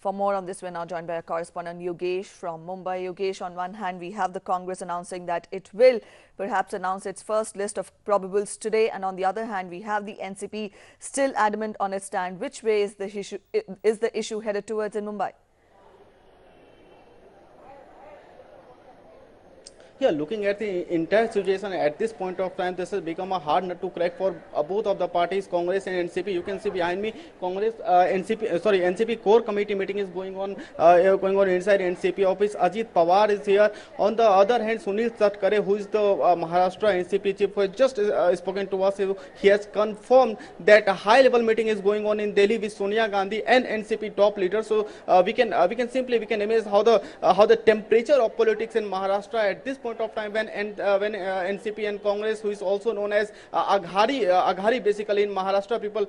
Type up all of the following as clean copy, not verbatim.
For more on this, we're now joined by our correspondent Yogesh from Mumbai. Yogesh, on one hand, we have the Congress announcing that it will perhaps announce its first list of probables today, and on the other hand, we have the NCP still adamant on its stand. Which way is the issue headed towards in Mumbai? Yeah, looking at the entire situation at this point of time, this has become a hard nut to crack for both of the parties, Congress and NCP. You can see behind me, Congress, NCP core committee meeting is going on inside NCP office. Ajit Pawar is here. On the other hand, Sunil Tatkare, who is the Maharashtra NCP chief, who has just spoken to us, he has confirmed that a high-level meeting is going on in Delhi with Sonia Gandhi and NCP top leaders. So we can imagine how the temperature of politics in Maharashtra at this point of time when NCP and Congress, who is also known as Aghari basically in Maharashtra people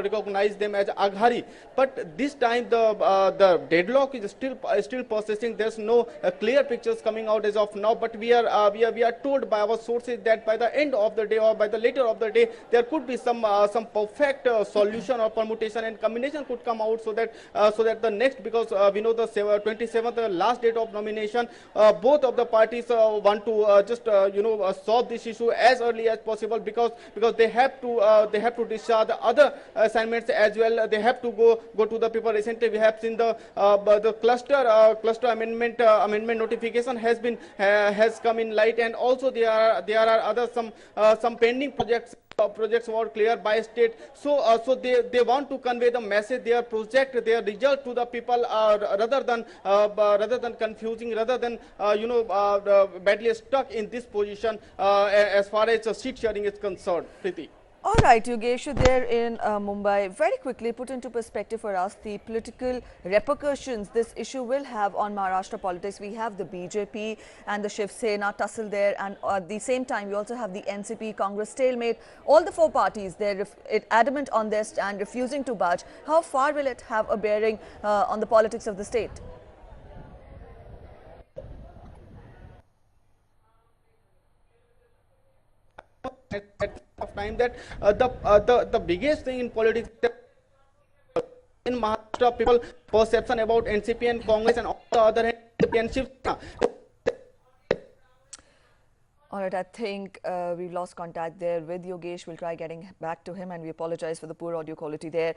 recognize them as Aghari, but this time the deadlock is still persisting. There's no clear pictures coming out as of now, but we are told by our sources that by the end of the day or by the later of the day there could be some perfect solution or permutation and combination could come out, so that the next, because we know the 27th last date of nomination, both of the parties want to solve this issue as early as possible, because they have to discharge the other assignments as well. They have to go to the people. Recently we have seen the cluster amendment notification has come in light, and also there are other some pending projects were cleared by state. So they want to convey the message, their project, their result to the people, rather than confusing, rather than badly stuck in this position as far as seat sharing is concerned. Preeti. All right, Yogesh, there in Mumbai, very quickly put into perspective for us the political repercussions this issue will have on Maharashtra politics. We have the BJP and the Shiv Sena tussle there, and at the same time, we also have the NCP Congress stalemate. All the four parties, they're adamant on their stand, refusing to budge. How far will it have a bearing on the politics of the state? Of time that the biggest thing in politics in Maharashtra, people perception about NCP and Congress, and on the other hand and Shiv Sena. All right, I think we've lost contact there with Yogesh. We'll try getting back to him, and we apologize for the poor audio quality there.